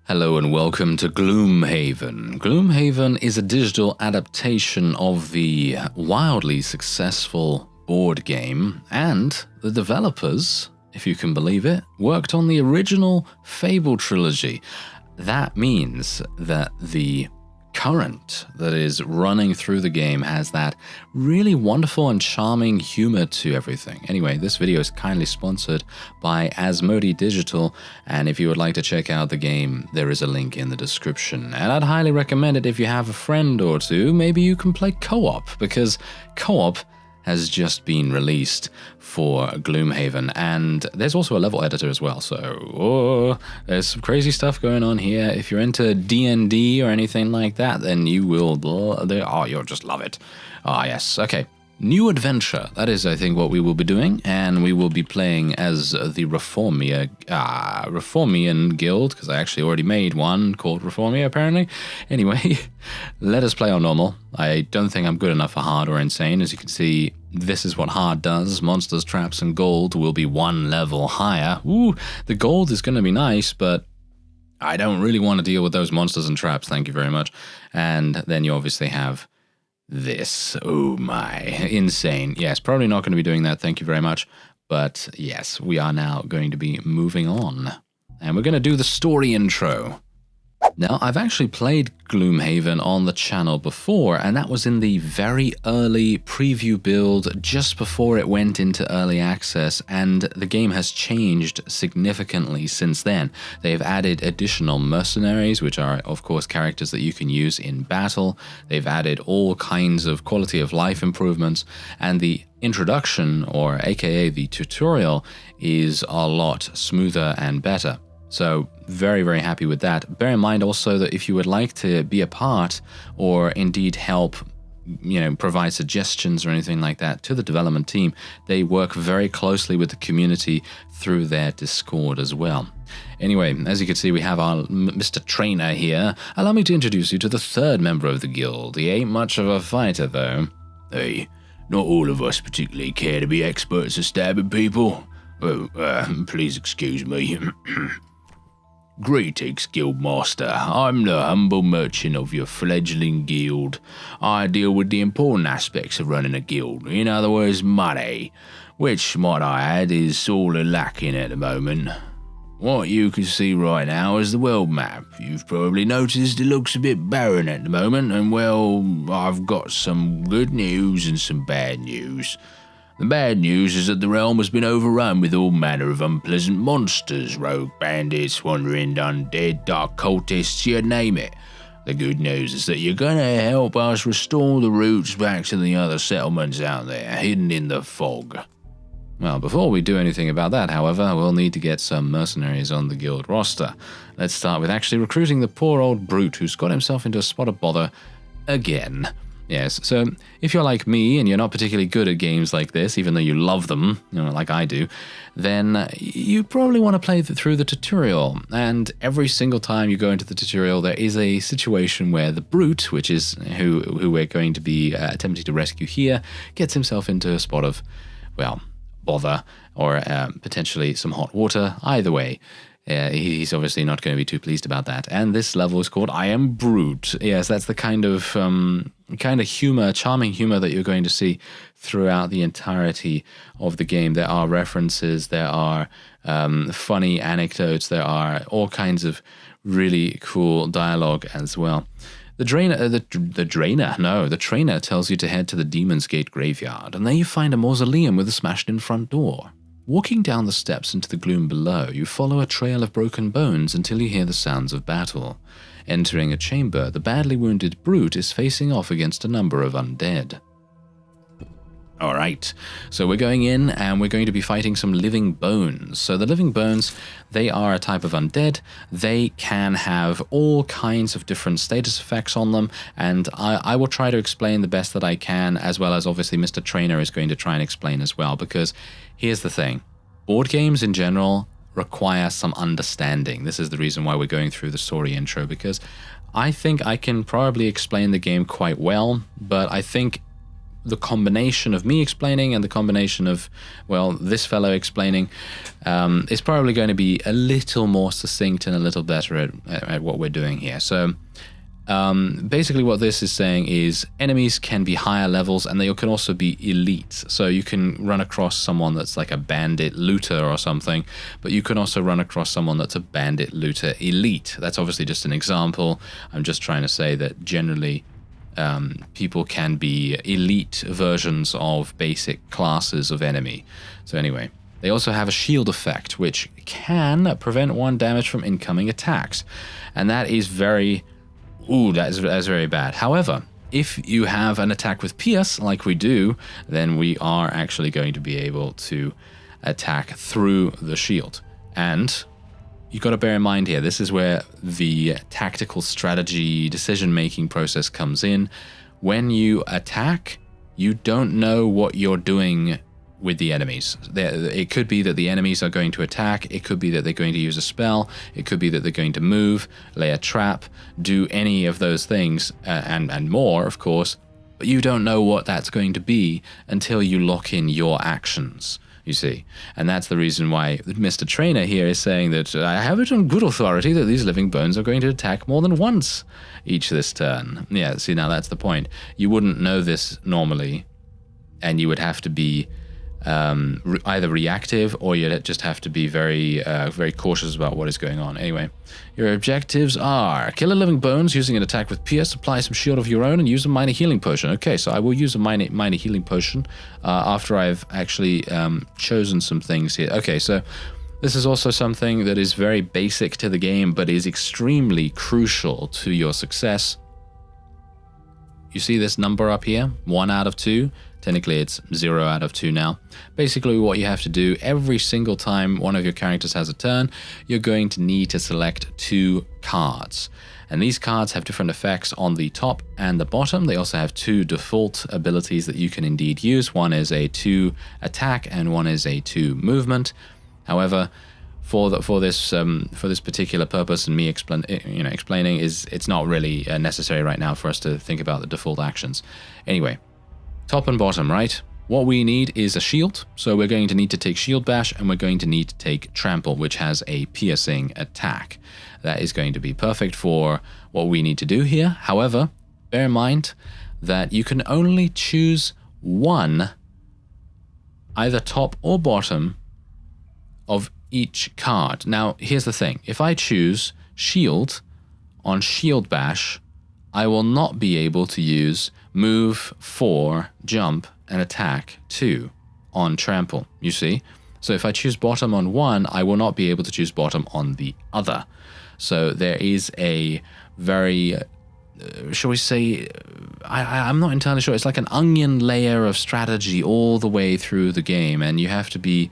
Hello and welcome to Gloomhaven. Gloomhaven is a digital adaptation of the wildly successful board game, and the developers, if you can believe it, worked on the original Fable trilogy. That means that the current that is running through the game has that really wonderful and charming humor to everything. Anyway, this video is kindly sponsored by Asmodee Digital, and if you would like to check out the game, there is a link in the description. And I'd highly recommend it if you have a friend or two. Maybe you can play co-op, because co-op has just been released for Gloomhaven, and there's also a level editor as well, so there's some crazy stuff going on here. If you're into D&D or anything like that, then you will, you'll just love it. Yes, okay. New adventure, that is I think what we will be doing, and we will be playing as the Reformian guild, because I actually already made one called Reformia apparently. Anyway, let us play on normal. I don't think I'm good enough for hard or insane. As you can see, this is what hard does. Monsters, traps, and gold will be one level higher. Ooh, the gold is going to be nice, but I don't really want to deal with those monsters and traps, thank you very much. And then you obviously have this. Oh my, insane. Yes, probably not going to be doing that, thank you very much. But yes, we are now going to be moving on. And we're going to do the story intro. Now, I've actually played Gloomhaven on the channel before, and that was in the very early preview build just before it went into early access, and the game has changed significantly since then. They've added additional mercenaries, which are, of course, characters that you can use in battle. They've added all kinds of quality of life improvements, and the introduction, or aka the tutorial, is a lot smoother and better. So very, very happy with that. Bear in mind also that if you would like to be a part or indeed help, provide suggestions or anything like that to the development team, they work very closely with the community through their Discord as well. Anyway, as you can see, we have our Mr. Trainer here. Allow me to introduce you to the third member of the guild. He ain't much of a fighter though. Hey, not all of us particularly care to be experts at stabbing people. Oh, please excuse me. Greetings, Guildmaster. I'm the humble merchant of your fledgling guild. I deal with the important aspects of running a guild, in other words, money, which, might I add, is sorely lacking at the moment. What you can see right now is the world map. You've probably noticed it looks a bit barren at the moment, and well, I've got some good news and some bad news. The bad news is that the realm has been overrun with all manner of unpleasant monsters, rogue bandits, wandering undead, dark cultists, you name it. The good news is that you're going to help us restore the routes back to the other settlements out there, hidden in the fog. Well, before we do anything about that, however, we'll need to get some mercenaries on the guild roster. Let's start with actually recruiting the poor old brute who's got himself into a spot of bother again. Yes, so if you're like me and you're not particularly good at games like this, even though you love them, like I do, then you probably want to play through the tutorial. And every single time you go into the tutorial, there is a situation where the brute, which is who we're going to be attempting to rescue here, gets himself into a spot of, well, bother or potentially some hot water. Either way, he's obviously not going to be too pleased about that. And this level is called I Am Brute. Yes, that's the kind of humor, charming humor that you're going to see throughout the entirety of the game. There are references, there are funny anecdotes, there are all kinds of really cool dialogue as well. The trainer tells you to head to the Demon's Gate graveyard, and there you find a mausoleum with a smashed-in front door. Walking down the steps into the gloom below, you follow a trail of broken bones until you hear the sounds of battle. Entering a chamber, the badly wounded brute is facing off against a number of undead. Alright, so we're going in and we're going to be fighting some living bones. So the living bones, they are a type of undead. They can have all kinds of different status effects on them, and I will try to explain the best that I can, as well as obviously Mr. Trainer is going to try and explain as well, because here's the thing. Board games in general require some understanding. This is the reason why we're going through the story intro, because I think I can probably explain the game quite well, but I think the combination of me explaining and the combination of, well, this fellow explaining is probably going to be a little more succinct and a little better at what we're doing here. So basically what this is saying is enemies can be higher levels and they can also be elites. So you can run across someone that's like a bandit looter or something, but you can also run across someone that's a bandit looter elite. That's obviously just an example. I'm just trying to say that generally people can be elite versions of basic classes of enemy. So anyway, they also have a shield effect, which can prevent 1 damage from incoming attacks. And that is very... Ooh, that's very bad. However, if you have an attack with Pierce, like we do, then we are actually going to be able to attack through the shield. And you've got to bear in mind here, this is where the tactical strategy decision-making process comes in. When you attack, you don't know what you're doing with the enemies. It could be that the enemies are going to attack, it could be that they're going to use a spell, it could be that they're going to move, lay a trap, do any of those things, and more, of course, but you don't know what that's going to be until you lock in your actions, you see. And that's the reason why Mr. Trainer here is saying that I have it on good authority that these living bones are going to attack more than once each this turn. Yeah, see, now that's the point. You wouldn't know this normally, and you would have to be either reactive or you just have to be very cautious about what is going on. Anyway, your objectives are kill a living bones using an attack with Pierce, apply some shield of your own, and use a minor healing potion. Okay, so I will use a minor healing potion after I've actually chosen some things here. Okay, so this is also something that is very basic to the game, but is extremely crucial to your success. You see this number up here? 1 out of 2. Technically, it's 0 out of 2 now. Basically, what you have to do every single time one of your characters has a turn, you're going to need to select 2 cards. And these cards have different effects on the top and the bottom. They also have 2 default abilities that you can indeed use. One is a 2 attack and one is a 2 movement. However, for this particular purpose and me explaining, it's not really necessary right now for us to think about the default actions. Anyway, top and bottom, right? What we need is a shield, so we're going to need to take Shield Bash, and we're going to need to take Trample, which has a piercing attack. That is going to be perfect for what we need to do here. However, bear in mind that you can only choose one, either top or bottom, of each card. Now, here's the thing. If I choose Shield on Shield Bash, I will not be able to use Move 4, Jump, and Attack 2 on Trample, you see? So if I choose bottom on one, I will not be able to choose bottom on the other. So there is a very, shall we say, I'm not entirely sure, it's like an onion layer of strategy all the way through the game, and you have to be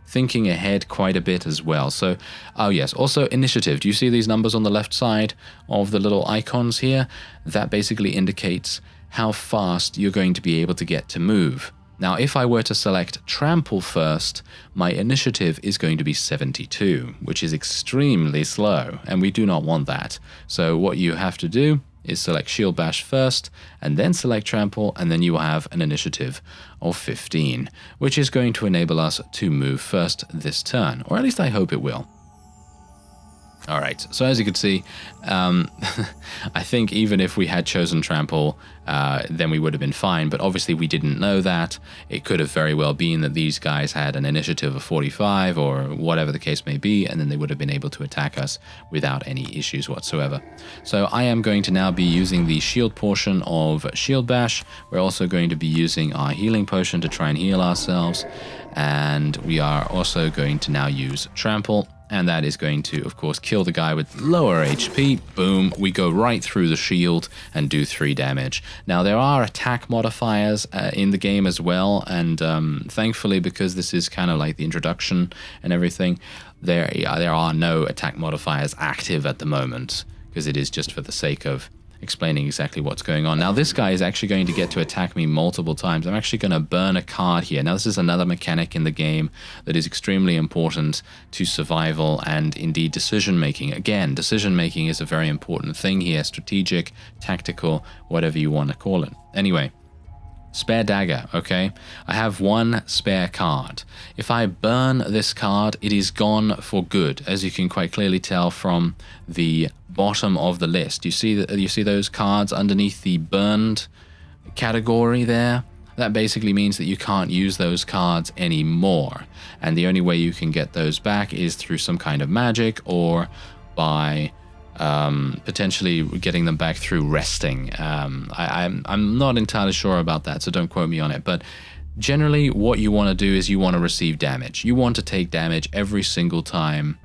thinking ahead quite a bit as well. So, oh yes, also initiative. Do you see these numbers on the left side of the little icons here? That basically indicates how fast you're going to be able to get to move. Now, if I were to select Trample first, my initiative is going to be 72, which is extremely slow, and we do not want that. So what you have to do is select Shield Bash first, and then select Trample, and then you will have an initiative of 15, which is going to enable us to move first this turn, or at least I hope it will. Alright, so as you can see, I think even if we had chosen Trample, then we would have been fine, but obviously we didn't know that. It could have very well been that these guys had an initiative of 45, or whatever the case may be, and then they would have been able to attack us without any issues whatsoever. So I am going to now be using the shield portion of Shield Bash. We're also going to be using our healing potion to try and heal ourselves, and we are also going to now use Trample. And that is going to, of course, kill the guy with lower HP. Boom, we go right through the shield and do 3 damage. Now, there are attack modifiers in the game as well, and thankfully, because this is kind of like the introduction and everything, there are no attack modifiers active at the moment, because it is just for the sake of explaining exactly what's going on. Now, this guy is actually going to get to attack me multiple times. I'm actually going to burn a card here. Now, this is another mechanic in the game that is extremely important to survival and indeed decision-making. Again, decision-making is a very important thing here. Strategic, tactical, whatever you want to call it. Anyway, Spare dagger, okay? I have 1 spare card. If I burn this card, it is gone for good, as you can quite clearly tell from the bottom of the list. You see those cards underneath the burned category there? That basically means that you can't use those cards anymore. And the only way you can get those back is through some kind of magic or by potentially getting them back through resting. I'm not entirely sure about that, so don't quote me on it. But generally, what you want to do is you want to receive damage. You want to take damage every single time.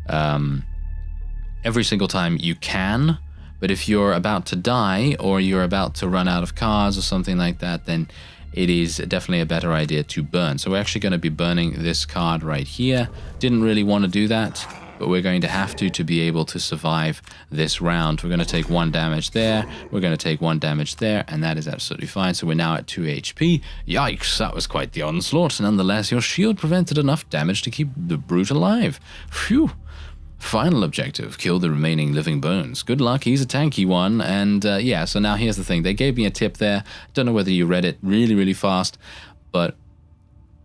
Every single time you can. But if you're about to die or you're about to run out of cards or something like that, then it is definitely a better idea to burn. So we're actually going to be burning this card right here. Didn't really want to do that, but we're going to have to be able to survive this round. We're going to take 1 damage there, we're going to take 1 damage there, and that is absolutely fine. So we're now at 2 HP. Yikes, that was quite the onslaught. Nonetheless, your shield prevented enough damage to keep the brute alive. Phew. Final objective, kill the remaining living bones. Good luck, he's a tanky one. And yeah, so now here's the thing. They gave me a tip there. Don't know whether you read it really fast, but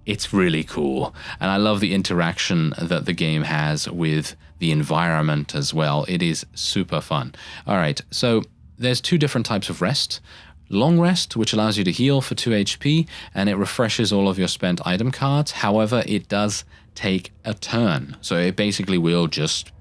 it's really cool. And I love the interaction that the game has with the environment as well. It is super fun. All right, so there's 2 different types of rest. Long rest, which allows you to heal for 2 HP, and it refreshes all of your spent item cards. However, it does take a turn. So it basically will just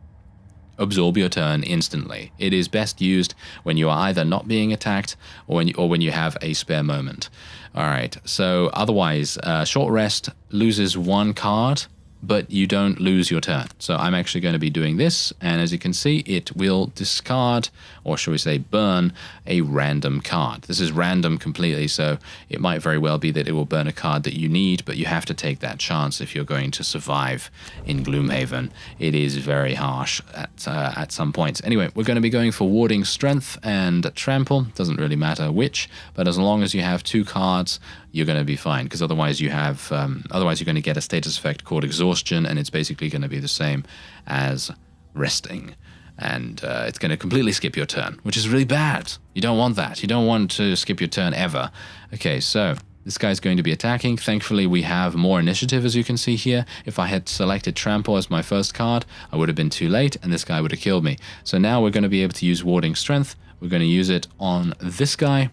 absorb your turn instantly. It is best used when you are either not being attacked or when you have a spare moment. All right, so otherwise, short rest loses 1 card, but you don't lose your turn. So I'm actually going to be doing this, and as you can see, it will discard, or shall we say burn, a random card. This is random completely, so it might very well be that it will burn a card that you need, but you have to take that chance if you're going to survive in Gloomhaven. It is very harsh at some points. Anyway, we're going to be going for warding strength and trample. Doesn't really matter which, but as long as you have 2 cards, you're going to be fine, because otherwise you're going to get a status effect called exhaustion, and it's basically going to be the same as resting, and it's going to completely skip your turn, which is really bad. You don't want that. You don't want to skip your turn ever. Okay, so this guy's going to be attacking. Thankfully, we have more initiative, as you can see here. If I had selected trample as my first card, I would have been too late, and this guy would have killed me. So now we're going to be able to use warding strength. We're going to use it on this guy.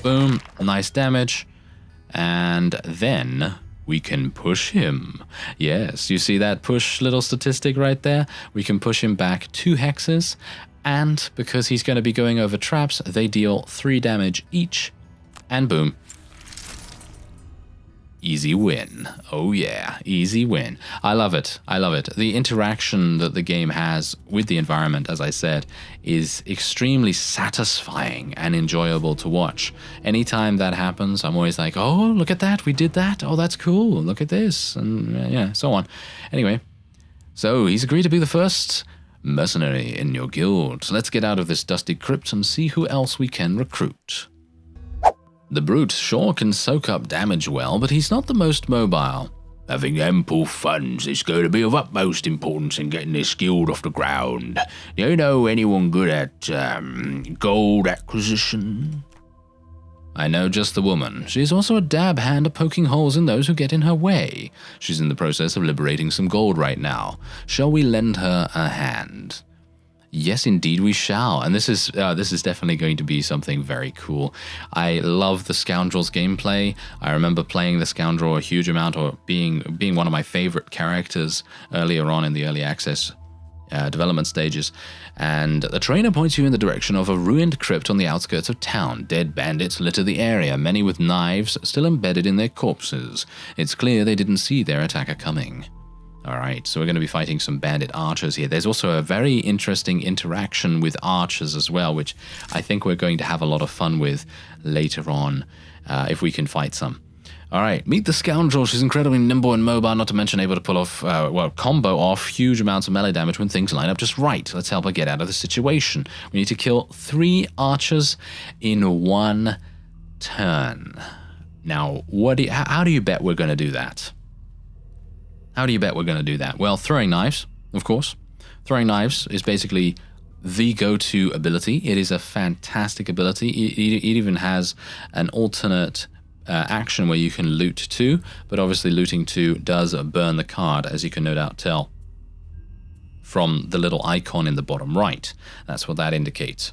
Boom, nice damage, and then we can push him. Yes, you see that push little statistic right there? We can push him back 2 hexes, and because he's going to be going over traps, they deal 3 damage each, and boom. Easy win. Oh yeah, easy win. I love it. I love it. The interaction that the game has with the environment, as I said, is extremely satisfying and enjoyable to watch. Anytime that happens, I'm always like, oh, look at that, we did that. Oh, that's cool. Look at this. And yeah, so on. Anyway, so he's agreed to be the first mercenary in your guild. So let's get out of this dusty crypt and see who else we can recruit. The brute sure can soak up damage well, but he's not the most mobile. Having ample funds is going to be of utmost importance in getting this guild off the ground. Do you know anyone good at gold acquisition? I know just the woman. She's also a dab hand at poking holes in those who get in her way. She's in the process of liberating some gold right now. Shall we lend her a hand? Yes, indeed we shall, and this is definitely going to be something very cool. I love the Scoundrels gameplay. I remember playing the Scoundrel a huge amount, or being one of my favorite characters earlier on in the early access development stages. And the trainer points you in the direction of a ruined crypt on the outskirts of town. Dead bandits litter the area, many with knives still embedded in their corpses. It's clear they didn't see their attacker coming. Alright, so we're going to be fighting some bandit archers here. There's also a very interesting interaction with archers as well, which I think we're going to have a lot of fun with later on, if we can fight some. Alright, meet the Scoundrel. She's incredibly nimble and mobile, not to mention able to pull off, combo off huge amounts of melee damage when things line up just right. Let's help her get out of the situation. We need to kill 3 archers in 1 turn. Now, how do you bet we're going to do that? How do you bet we're going to do that? Well, throwing knives, of course. Throwing knives is basically the go-to ability. It is a fantastic ability. It even has an alternate action where you can loot 2, but obviously looting 2 does burn the card, as you can no doubt tell from the little icon in the bottom right. That's what that indicates.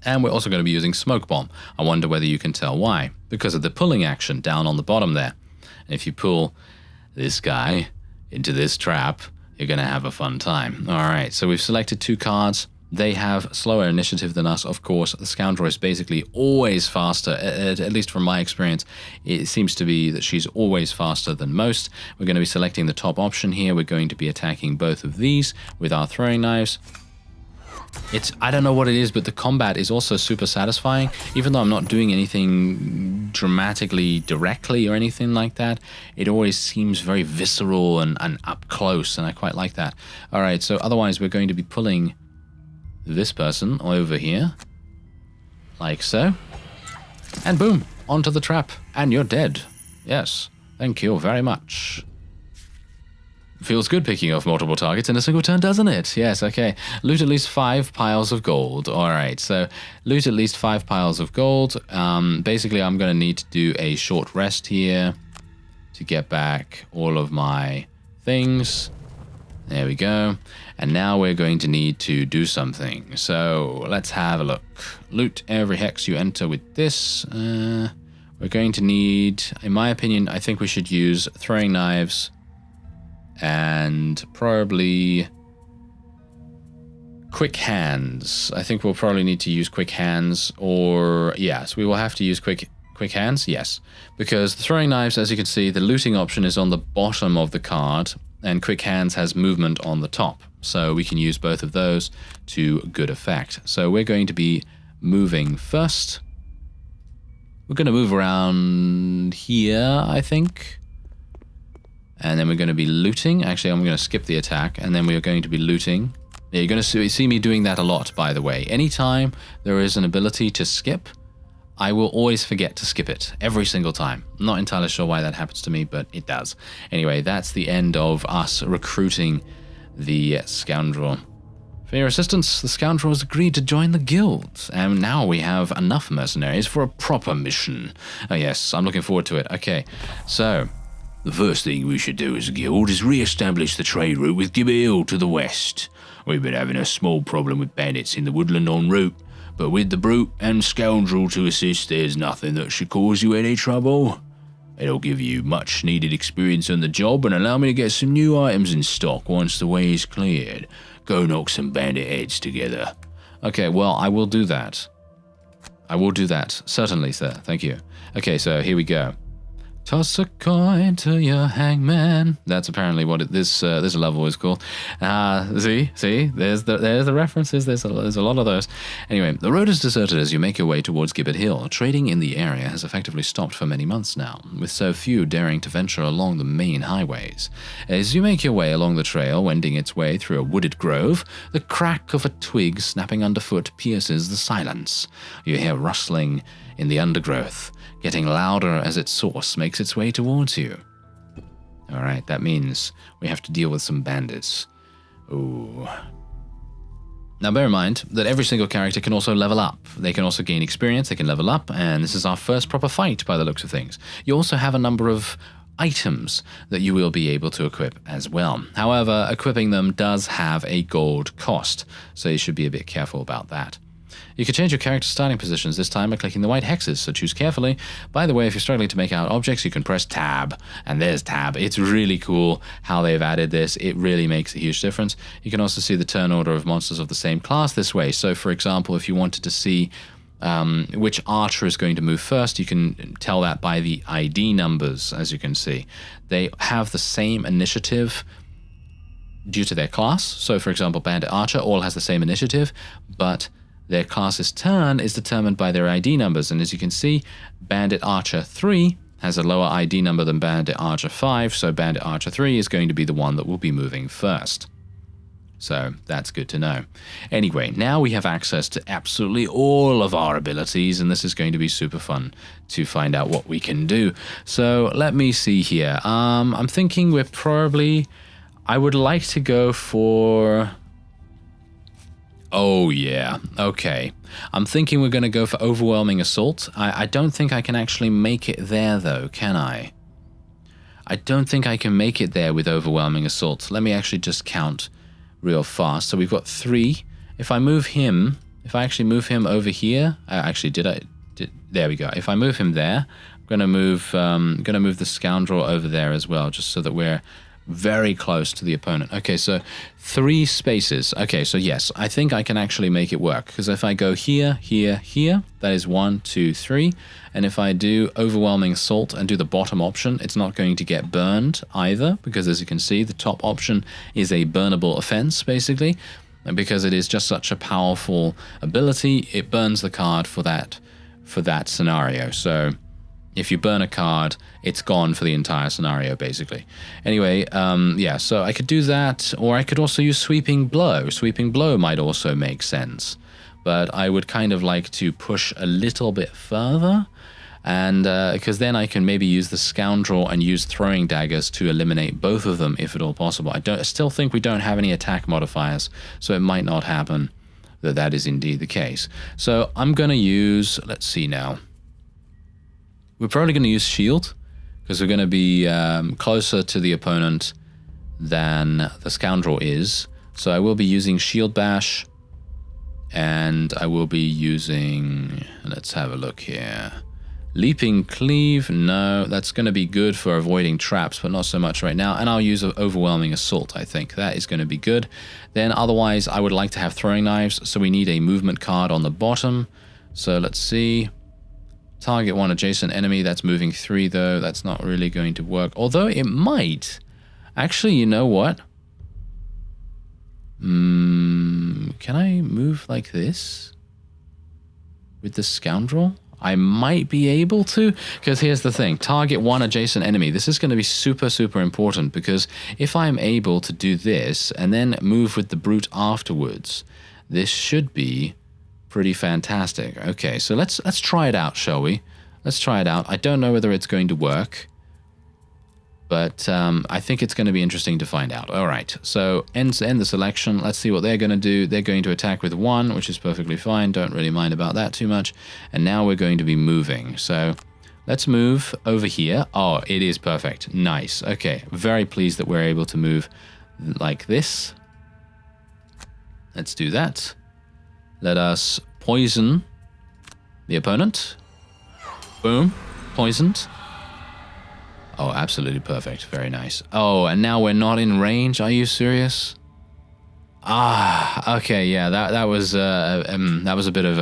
And we're also going to be using Smoke Bomb. I wonder whether you can tell why. Because of the pulling action down on the bottom there. And if you pull this guy into this trap, you're going to have a fun time. All right, so we've selected 2 cards. They have slower initiative than us, of course. The Scoundrel is basically always faster, at least from my experience. It seems to be that she's always faster than most. We're going to be selecting the top option here. We're going to be attacking both of these with our throwing knives. I don't know what it is, but the combat is also super satisfying. Even though I'm not doing anything dramatically directly or anything like that, it always seems very visceral and up close, and I quite like that. All right, so otherwise we're going to be pulling this person over here, like so, and boom, onto the trap, and you're dead. Yes, thank you very much. Feels good picking off multiple targets in a single turn, doesn't it? Yes, okay. Loot at least 5 piles of gold. All right, so loot at least 5 piles of gold. Basically, I'm going to need to do a short rest here to get back all of my things. There we go. And now we're going to need to do something. So let's have a look. Loot every hex you enter with this. We're going to need, in my opinion, I think we should use throwing knives and probably quick hands. I think we'll probably need to use quick hands, or yes, we will have to use quick hands, yes. Because the throwing knives, as you can see, the looting option is on the bottom of the card, and quick hands has movement on the top. So we can use both of those to good effect. So we're going to be moving first. We're going to move around here, I think. And then we're going to be looting. Actually, I'm going to skip the attack, and then we're going to be looting. Yeah, you're going to see me doing that a lot, by the way. Anytime there is an ability to skip, I will always forget to skip it every single time. I'm not entirely sure why that happens to me, but it does. Anyway, that's the end of us recruiting the Scoundrel. For your assistance, the Scoundrel has agreed to join the guild, and now we have enough mercenaries for a proper mission. Oh yes, I'm looking forward to it. Okay, so the first thing we should do as a guild is re-establish the trade route with Gibbet to the west. We've been having a small problem with bandits in the woodland en route, but with the brute and scoundrel to assist, there's nothing that should cause you any trouble. It'll give you much needed experience on the job and allow me to get some new items in stock once the way is cleared. Go knock some bandit heads together. Okay, well, I will do that. I will do that. Certainly, sir. Thank you. Okay, so here we go. Toss a coin to your hangman. That's apparently what this level is called. See, there's the references. There's a lot of those. Anyway, the road is deserted as you make your way towards Gibbet Hill. Trading in the area has effectively stopped for many months now, with so few daring to venture along the main highways. As you make your way along the trail, wending its way through a wooded grove, the crack of a twig snapping underfoot pierces the silence. You hear rustling in the undergrowth, getting louder as its source makes its way towards you. Alright, that means we have to deal with some bandits. Ooh. Now bear in mind that every single character can also level up. They can also gain experience, they can level up, and this is our first proper fight by the looks of things. You also have a number of items that you will be able to equip as well. However, equipping them does have a gold cost, so you should be a bit careful about that. You can change your character's starting positions this time by clicking the white hexes, so choose carefully. By the way, if you're struggling to make out objects, you can press tab, and there's tab. It's really cool how they've added this. It really makes a huge difference. You can also see the turn order of monsters of the same class this way. So, for example, if you wanted to see which archer is going to move first, you can tell that by the ID numbers, as you can see. They have the same initiative due to their class. So, for example, Bandit Archer all has the same initiative, but their class's turn is determined by their ID numbers, and as you can see, Bandit Archer 3 has a lower ID number than Bandit Archer 5, so Bandit Archer 3 is going to be the one that will be moving first. So that's good to know. Anyway, now we have access to absolutely all of our abilities, and this is going to be super fun to find out what we can do. So let me see here. I'm thinking I would like to go for Oh, yeah. Okay. I'm thinking we're going to go for overwhelming assault. I don't think I can actually make it there, though, can I? I don't think I can make it there with overwhelming assault. Let me actually just count real fast. So we've got 3. If I move him, if I actually move him over here, actually, there we go. If I move him there, I'm going to move the scoundrel over there as well, just so that we're very close to the opponent. Okay, so 3 spaces. Okay, so yes, I think I can actually make it work, because if I go here, here, here, that is 1, 2, 3. And if I do overwhelming assault and do the bottom option, it's not going to get burned either, because as you can see, the top option is a burnable offense, basically. And because it is just such a powerful ability, it burns the card for that scenario. So if you burn a card, it's gone for the entire scenario, basically. Anyway, yeah, so I could do that, or I could also use Sweeping Blow. Sweeping Blow might also make sense, but I would kind of like to push a little bit further, and because then I can maybe use the Scoundrel and use Throwing Daggers to eliminate both of them, if at all possible. I still think we don't have any attack modifiers, so it might not happen that is indeed the case. So I'm going to use, let's see now. We're probably going to use Shield, because we're going to be closer to the opponent than the Scoundrel is. So I will be using Shield Bash, and I will be using, let's have a look here. Leaping Cleave, no, that's going to be good for avoiding traps, but not so much right now. And I'll use Overwhelming Assault, I think. That is going to be good. Then otherwise, I would like to have Throwing Knives, so we need a movement card on the bottom. So let's see. Target 1 adjacent enemy, that's moving 3 though, that's not really going to work. Although it might. Actually, you know what? Can I move like this? With the Scoundrel? I might be able to, because here's the thing. Target 1 adjacent enemy. This is going to be super, super important, because if I'm able to do this and then move with the Brute afterwards, this should be pretty fantastic. Okay, so let's try it out, shall we? Let's try it out. I don't know whether it's going to work, but I think it's going to be interesting to find out. All right, so end the selection. Let's see what they're going to do. They're going to attack with 1, which is perfectly fine. Don't really mind about that too much. And now we're going to be moving. So let's move over here. Oh, it is perfect. Nice. Okay, very pleased that we're able to move like this. Let's do that. Let us poison the opponent. Boom. Poisoned. Oh, absolutely perfect. Very nice. Oh, and now we're not in range. Are you serious? Ah, okay. Yeah, that was a bit of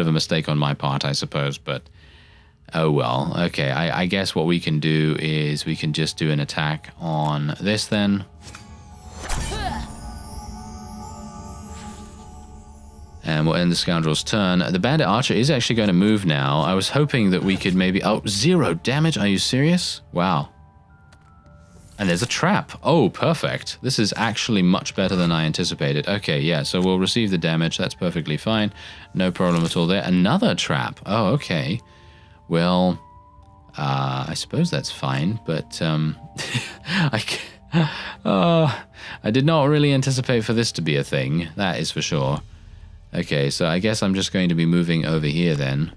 a mistake on my part, I suppose. But oh well. Okay. I guess what we can do is we can just do an attack on this then. And we'll end the Scoundrel's turn. The Bandit Archer is actually going to move now. I was hoping that we could maybe... Oh, 0 damage? Are you serious? Wow. And there's a trap. Oh, perfect. This is actually much better than I anticipated. Okay, yeah, so we'll receive the damage. That's perfectly fine. No problem at all there. Another trap. Oh, okay. Well, I suppose that's fine, but I did not really anticipate for this to be a thing. That is for sure. Okay, so I guess I'm just going to be moving over here then.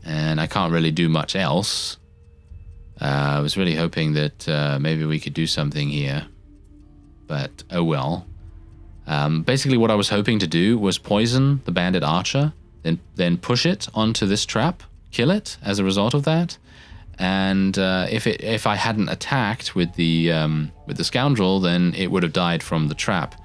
And I can't really do much else. I was really hoping that maybe we could do something here. But, oh well. Basically what I was hoping to do was poison the Bandit Archer, then push it onto this trap, kill it as a result of that. And if I hadn't attacked with the Scoundrel, then it would have died from the trap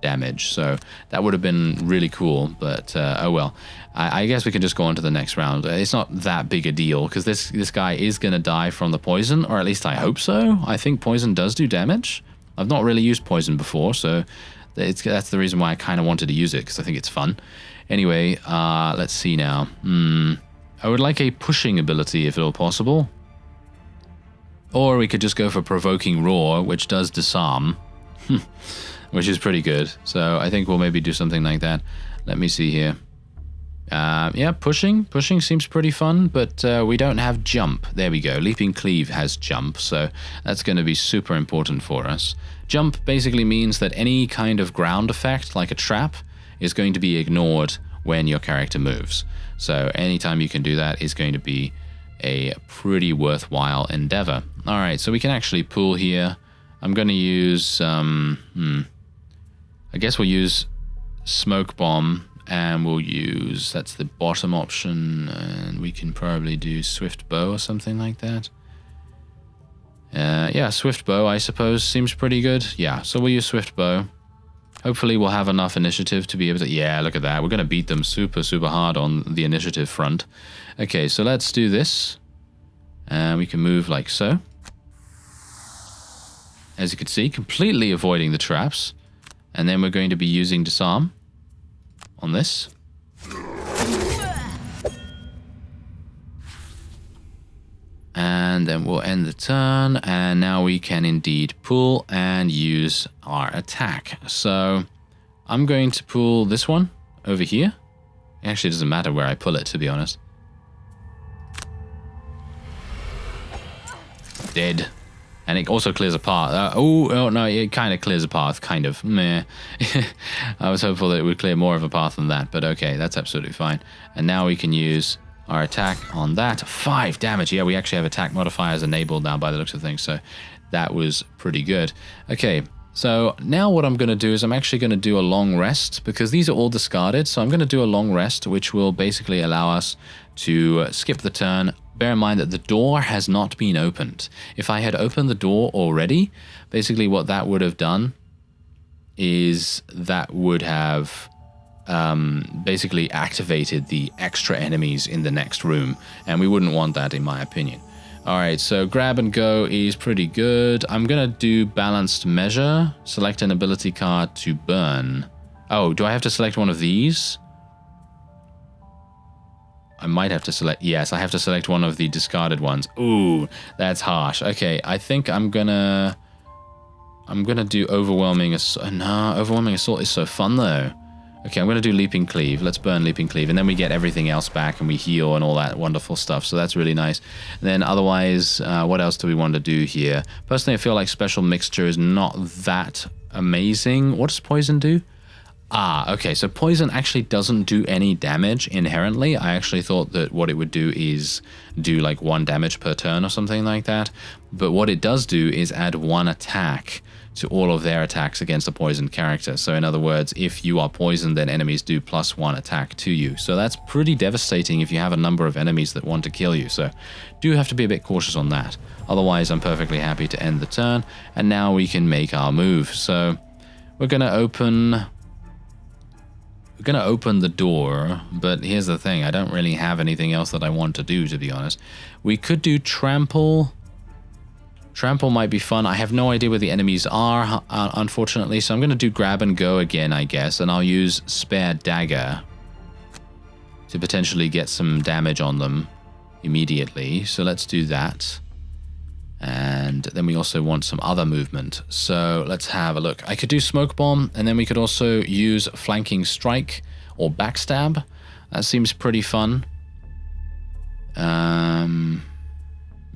damage, so that would have been really cool, but oh well. I guess we can just go on to the next round. It's not that big a deal, because this guy is going to die from the poison, or at least I hope so. I think poison does do damage. I've not really used poison before, so that's the reason why I kind of wanted to use it, because I think it's fun. Anyway, let's see now. I would like a pushing ability, if at all possible. Or we could just go for Provoking Roar, which does disarm. Which is pretty good. So I think we'll maybe do something like that. Let me see here. Yeah, pushing seems pretty fun, but we don't have jump. There we go. Leaping Cleave has jump, so that's going to be super important for us. Jump basically means that any kind of ground effect, like a trap, is going to be ignored when your character moves. So anytime you can do that is going to be a pretty worthwhile endeavor. All right, so we can actually pull here. I'm going to use, I guess we'll use Smoke Bomb, and we'll use, that's the bottom option, and we can probably do Swift Bow or something like that. Yeah, Swift Bow, I suppose, seems pretty good. Yeah, so we'll use Swift Bow. Hopefully we'll have enough initiative to be able to... Yeah, look at that. We're going to beat them super, super hard on the initiative front. Okay, so let's do this. And we can move like so. As you can see, completely avoiding the traps. And then we're going to be using Disarm on this. And then we'll end the turn, and now we can indeed pull and use our attack. So I'm going to pull this one over here. It actually doesn't matter where I pull it, to be honest. Dead. And it also clears a path. Oh no, it kind of clears a path, kind of. Meh. I was hopeful that it would clear more of a path than that, but okay, that's absolutely fine. And now we can use our attack on that. 5 damage. Yeah, we actually have attack modifiers enabled now by the looks of things, so that was pretty good. Okay, so now what I'm going to do is I'm actually going to do a long rest, because these are all discarded, so I'm going to do a long rest, which will basically allow us to skip the turn. Bear in mind that the door has not been opened. If I had opened the door already, basically what that would have done is that would have basically activated the extra enemies in the next room, and we wouldn't want that, in my opinion. Alright, so grab and go is pretty good. I'm gonna do balanced measure. Select an ability card to burn. Oh, do I have to select one of these? I might have to select... Yes, I have to select one of the discarded ones. Ooh, that's harsh. Okay, I think I'm gonna do Overwhelming Assault. No, Overwhelming Assault is so fun, though. Okay, I'm gonna do Leaping Cleave. Let's burn Leaping Cleave, and then we get everything else back, and we heal and all that wonderful stuff, so that's really nice. And then otherwise, what else do we want to do here? Personally, I feel like Special Mixture is not that amazing. What does Poison do? Ah, okay, so Poison actually doesn't do any damage inherently. I actually thought that what it would do is do like 1 damage per turn or something like that. But what it does do is add 1 attack to all of their attacks against a poisoned character. So in other words, if you are poisoned, then enemies do +1 attack to you. So that's pretty devastating if you have a number of enemies that want to kill you. So do have to be a bit cautious on that. Otherwise, I'm perfectly happy to end the turn. And now we can make our move. So we're going to open the door, but here's the thing. I don't really have anything else that I want to do, to be honest. We could do Trample. Trample might be fun. I have no idea where the enemies are, unfortunately, so I'm going to do Grab and Go again, I guess, and I'll use Spare Dagger to potentially get some damage on them immediately. So let's do that. And then we also want some other movement. So let's have a look. I could do Smoke Bomb, and then we could also use Flanking Strike or Backstab. That seems pretty fun.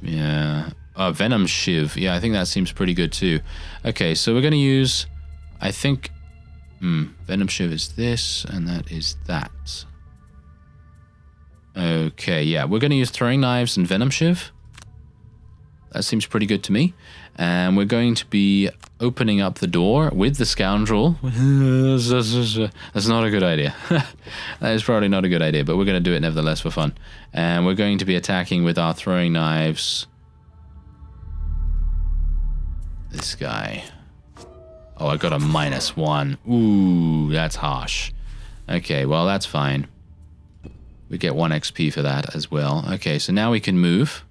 Yeah. Venom Shiv. Yeah, I think that seems pretty good too. Okay, so we're going to use, I think, Venom Shiv is this, and that is that. Okay, yeah, we're going to use Throwing Knives and Venom Shiv. That seems pretty good to me. And we're going to be opening up the door with the Scoundrel. That's not a good idea. That is probably not a good idea, but we're going to do it nevertheless for fun. And we're going to be attacking with our Throwing Knives. This guy. Oh, I got a -1. Ooh, that's harsh. Okay, well, that's fine. We get 1 XP for that as well. Okay, so now we can move.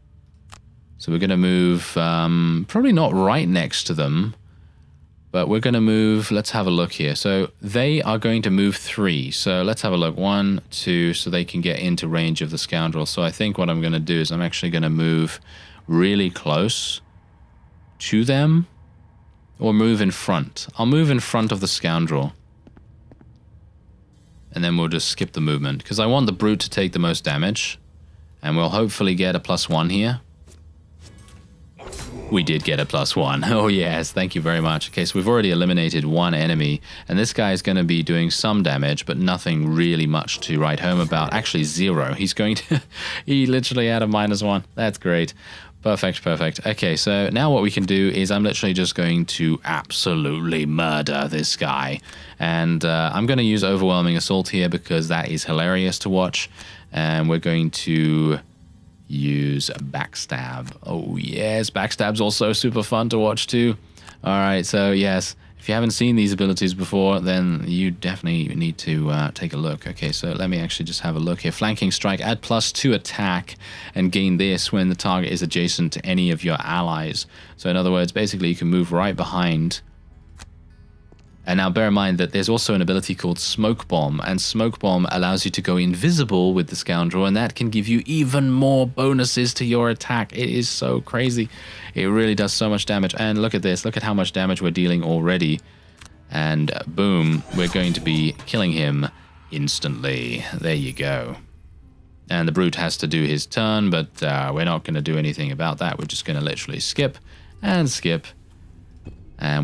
So we're going to move, probably not right next to them, but we're going to move, let's have a look here. So they are going to move 3. So let's have a look. 1, 2, so they can get into range of the Scoundrel. So I think what I'm going to do is I'm actually going to move really close to them, or move in front. I'll move in front of the Scoundrel. and then we'll just skip the movement, because I want the brute to take the most damage, and we'll hopefully get a +1 here. We did get a +1. Oh yes, thank you very much. Okay, so we've already eliminated one enemy, and this guy is going to be doing some damage, but nothing really much to write home about. Actually, 0. He's going to... he literally had a -1. That's great. Perfect, perfect. Okay, so now what we can do is I'm literally just going to absolutely murder this guy. And I'm going to use Overwhelming Assault here because that is hilarious to watch. And we're going to use Backstab. Oh yes, Backstab's also super fun to watch too. Alright, so yes, if you haven't seen these abilities before, then you definitely need to take a look. Okay, so let me actually just have a look here. Flanking Strike, add +2 attack and gain this when the target is adjacent to any of your allies. So in other words, basically you can move right behind. And now bear in mind that there's also an ability called Smoke Bomb, and Smoke Bomb allows you to go invisible with the Scoundrel, and that can give you even more bonuses to your attack. It is so crazy. It really does so much damage. And look at this. Look at how much damage we're dealing already. And boom, we're going to be killing him instantly. There you go. And the Brute has to do his turn, but we're not going to do anything about that. We're just going to literally skip, and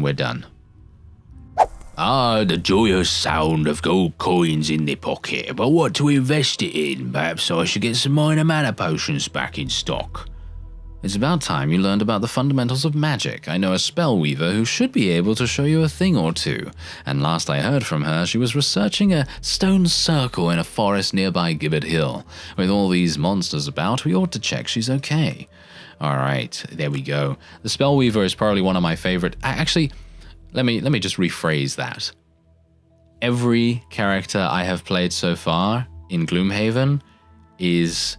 we're done. Ah, the joyous sound of gold coins in the pocket, but what to invest it in? Perhaps I should get some minor mana potions back in stock. It's about time you learned about the fundamentals of magic. I know a spell weaver who should be able to show you a thing or two, and last I heard from her, she was researching a stone circle in a forest nearby Gibbet Hill. With all these monsters about, we ought to check she's okay. Alright, there we go. The spell weaver is probably one of my favorite. Actually, let me just rephrase that. Every character I have played so far in Gloomhaven is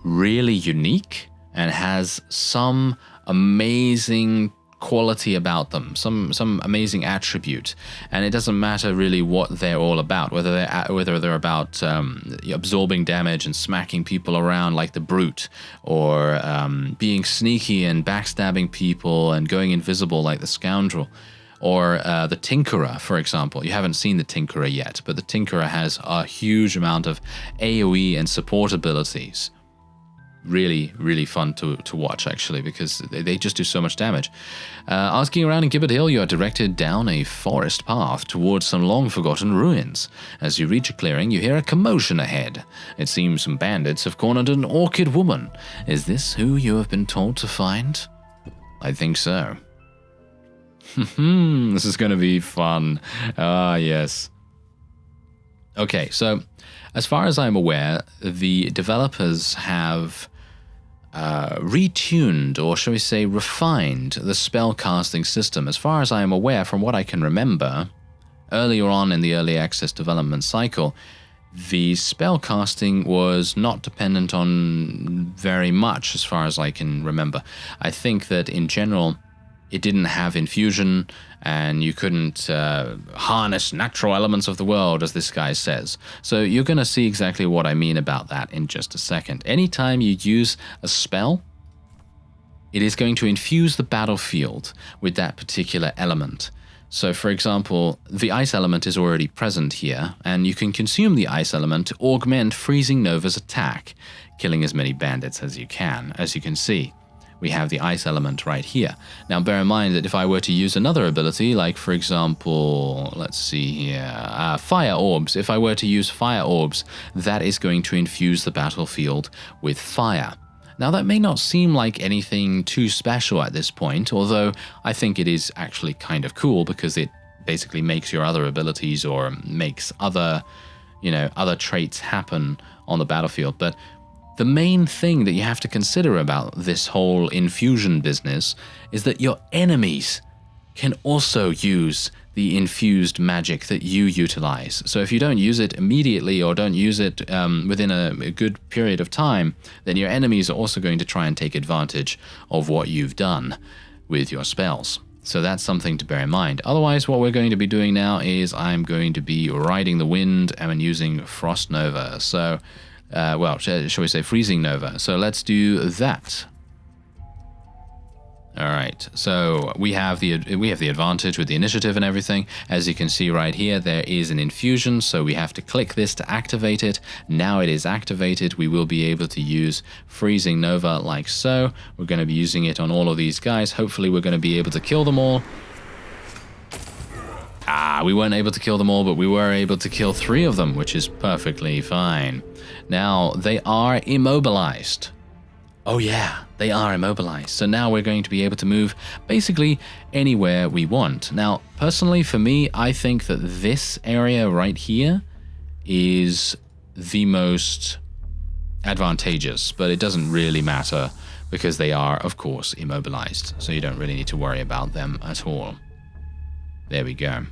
really unique and has some amazing quality about them, some amazing attribute, and it doesn't matter really what they're all about, whether they're about absorbing damage and smacking people around like the Brute, or being sneaky and backstabbing people and going invisible like the Scoundrel, or the Tinkerer, for example. You haven't seen the Tinkerer yet, but the Tinkerer has a huge amount of AoE and support abilities. Really, really fun to watch, actually, because they just do so much damage. Asking around in Gibbet Hill, you are directed down a forest path towards some long-forgotten ruins. As you reach a clearing, you hear a commotion ahead. It seems some bandits have cornered an orchid woman. Is this who you have been told to find? I think so. This is going to be fun. Ah, yes. Okay, so as far as I'm aware, the developers have retuned, or shall we say refined, the spell casting system. As far as I am aware, from what I can remember, earlier on in the early access development cycle, the spell casting was not dependent on very much, as far as I can remember. I think that in general, it didn't have infusion, and you couldn't harness natural elements of the world, as this guy says. So you're going to see exactly what I mean about that in just a second. Anytime you use a spell, it is going to infuse the battlefield with that particular element. So for example, the ice element is already present here, and you can consume the ice element to augment Freezing Nova's attack, killing as many bandits as you can, as you can see. We have the ice element right here. Now bear in mind that if I were to use another ability, like for example, let's see here, fire orbs. If I were to use fire orbs, that is going to infuse the battlefield with fire. Now that may not seem like anything too special at this point, although I think it is actually kind of cool because it basically makes your other abilities or makes other traits happen on the battlefield. But the main thing that you have to consider about this whole infusion business is that your enemies can also use the infused magic that you utilize. So if you don't use it immediately or don't use it within a good period of time, then your enemies are also going to try and take advantage of what you've done with your spells. So that's something to bear in mind. Otherwise, what we're going to be doing now is I'm going to be riding the wind and using Frost Nova. So shall we say Freezing Nova. So let's do that. All right, so we have the advantage with the initiative and everything. As you can see right here, there is an infusion, so we have to click this to activate it. Now it is activated. We will be able to use Freezing Nova like so. We're going to be using it on all of these guys. Hopefully we're going to be able to kill them all. We weren't able to kill them all, but we were able to kill 3 of them, which is perfectly fine. Now, they are immobilized. Oh yeah, they are immobilized. So now we're going to be able to move basically anywhere we want. Now, personally for me, I think that this area right here is the most advantageous, but it doesn't really matter because they are, of course, immobilized. So you don't really need to worry about them at all. There we go.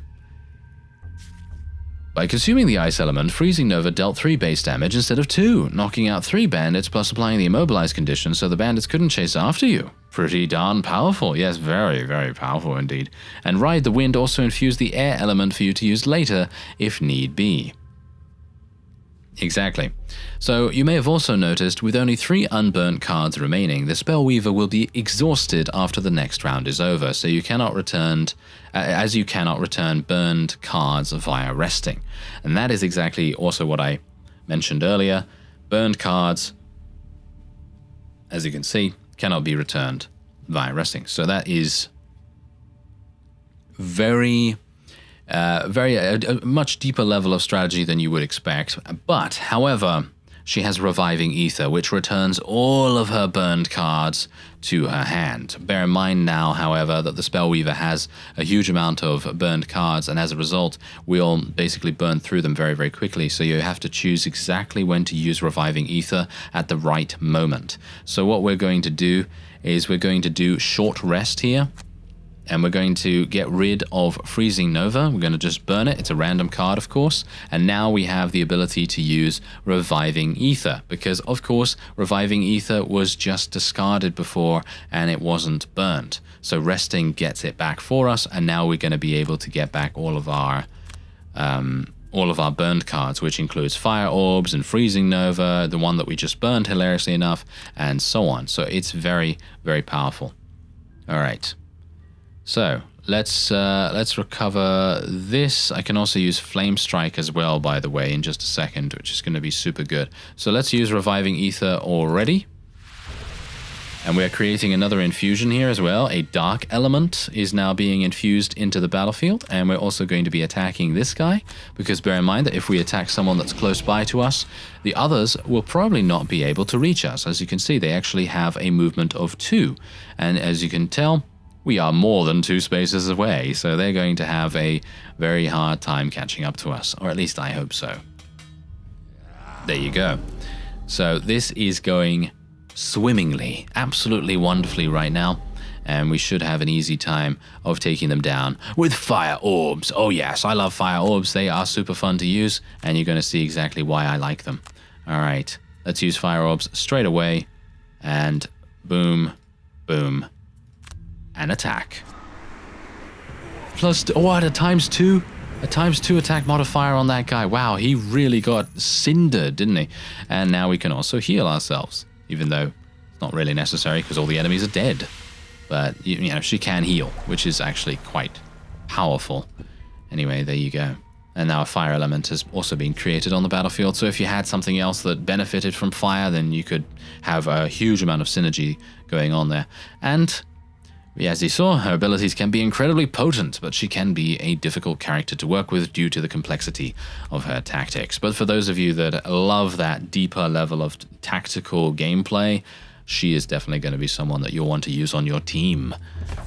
By consuming the ice element, Freezing Nova dealt 3 base damage instead of 2, knocking out 3 bandits plus applying the immobilized condition so the bandits couldn't chase after you. Pretty darn powerful. Yes, very, very powerful indeed. And Ride the Wind also infused the air element for you to use later if need be. Exactly. So you may have also noticed with only 3 unburnt cards remaining, the Spellweaver will be exhausted after the next round is over, so you cannot return burned cards via resting. And that is exactly also what I mentioned earlier. Burned cards, as you can see, cannot be returned via resting. So that is a much deeper level of strategy than you would expect. But, however, she has Reviving Ether, which returns all of her burned cards to her hand. Bear in mind now, however, that the Spellweaver has a huge amount of burned cards, and as a result, we'll basically burn through them very, very quickly. So you have to choose exactly when to use Reviving Ether at the right moment. So what we're going to do is we're going to do Short Rest here. And we're going to get rid of Freezing Nova. We're going to just burn it. It's a random card, of course. And now we have the ability to use Reviving Ether. Because, of course, Reviving Ether was just discarded before and it wasn't burnt. So resting gets it back for us. And now we're going to be able to get back all of our burned cards, which includes Fire Orbs and Freezing Nova, the one that we just burned, hilariously enough, and so on. So it's very, very powerful. All right. So let's recover this. I can also use Flame Strike as well, by the way, in just a second, which is going to be super good. So let's use Reviving Ether already. And we're creating another infusion here as well. A dark element is now being infused into the battlefield. And we're also going to be attacking this guy, because bear in mind that if we attack someone that's close by to us, the others will probably not be able to reach us. As you can see, they actually have a movement of 2. And as you can tell, we are more than 2 spaces away, so they're going to have a very hard time catching up to us, or at least I hope so. There you go. So this is going swimmingly, absolutely wonderfully right now, and we should have an easy time of taking them down with Fire Orbs. Oh yes, I love Fire Orbs. They are super fun to use, and you're going to see exactly why I like them. All right, let's use Fire Orbs straight away, and boom, boom, and attack. Plus, at a ×2? A ×2 attack modifier on that guy. Wow, he really got cindered, didn't he? And now we can also heal ourselves, even though it's not really necessary because all the enemies are dead. But, you know, she can heal, which is actually quite powerful. Anyway, there you go. And now a fire element has also been created on the battlefield. So if you had something else that benefited from fire, then you could have a huge amount of synergy going on there. And as you saw, her abilities can be incredibly potent, but she can be a difficult character to work with due to the complexity of her tactics. But for those of you that love that deeper level of tactical gameplay, she is definitely going to be someone that you'll want to use on your team.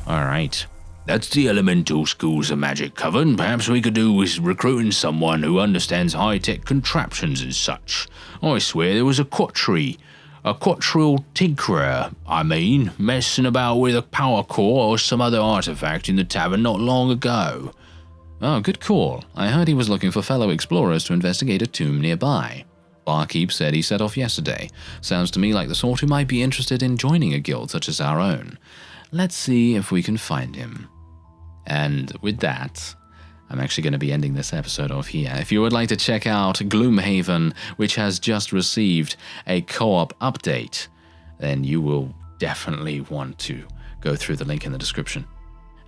All right. That's the elemental schools of magic covered. Perhaps we could do with recruiting someone who understands high-tech contraptions and such. I swear there was a quattril tinkerer, messing about with a power core or some other artifact in the tavern not long ago. Oh, good call. I heard he was looking for fellow explorers to investigate a tomb nearby. Barkeep said he set off yesterday. Sounds to me like the sort who might be interested in joining a guild such as our own. Let's see if we can find him. And with that, I'm actually going to be ending this episode off here. If you would like to check out Gloomhaven, which has just received a co-op update, then you will definitely want to go through the link in the description.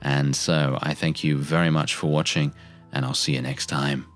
And so I thank you very much for watching, and I'll see you next time.